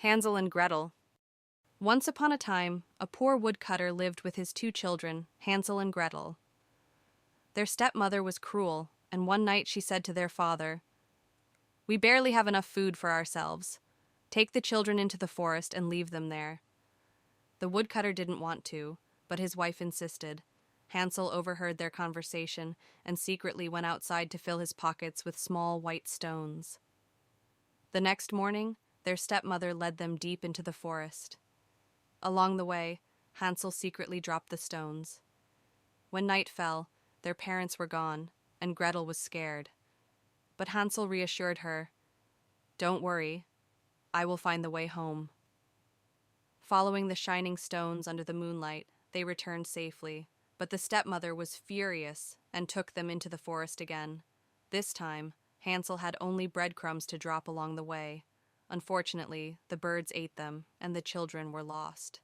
Hansel and Gretel. Once upon a time, a poor woodcutter lived with his two children, Hansel and Gretel. Their stepmother was cruel, and one night she said to their father, "We barely have enough food for ourselves. Take the children into the forest and leave them there." The woodcutter didn't want to, but his wife insisted. Hansel overheard their conversation and secretly went outside to fill his pockets with small white stones. The next morning, their stepmother led them deep into the forest. Along the way, Hansel secretly dropped the stones. When night fell, their parents were gone, and Gretel was scared. But Hansel reassured her, "Don't worry, I will find the way home." Following the shining stones under the moonlight, they returned safely, but the stepmother was furious and took them into the forest again. This time, Hansel had only breadcrumbs to drop along the way. Unfortunately, the birds ate them, and the children were lost.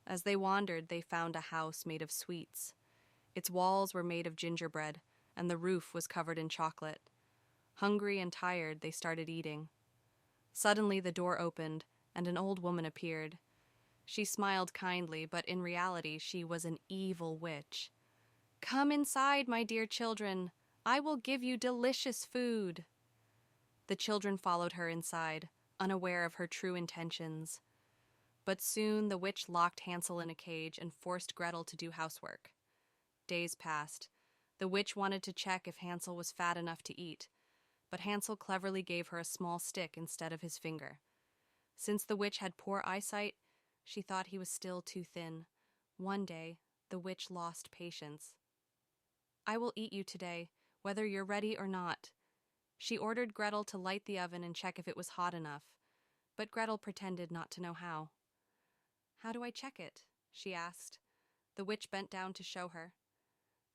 As they wandered, they found a house made of sweets. Its walls were made of gingerbread, and the roof was covered in chocolate. Hungry and tired, they started eating. Suddenly, the door opened, and an old woman appeared. She smiled kindly, but in reality, she was an evil witch. "Come inside, my dear children. I will give you delicious food." The children followed her inside, unaware of her true intentions. But soon the witch locked Hansel in a cage and forced Gretel to do housework. Days passed. The witch wanted to check if Hansel was fat enough to eat, but Hansel cleverly gave her a small stick instead of his finger. Since the witch had poor eyesight, she thought he was still too thin. One day, the witch lost patience. "I will eat you today, whether you're ready or not." She ordered Gretel to light the oven and check if it was hot enough, but Gretel pretended not to know how. "How do I check it?" she asked. The witch bent down to show her.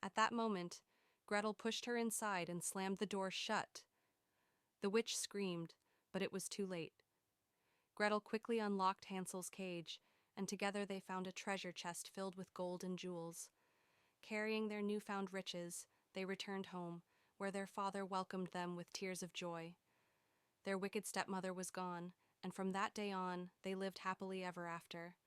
At that moment, Gretel pushed her inside and slammed the door shut. The witch screamed, but it was too late. Gretel quickly unlocked Hansel's cage, and together they found a treasure chest filled with gold and jewels. Carrying their newfound riches, they returned home, where their father welcomed them with tears of joy. Their wicked stepmother was gone, and from that day on, they lived happily ever after.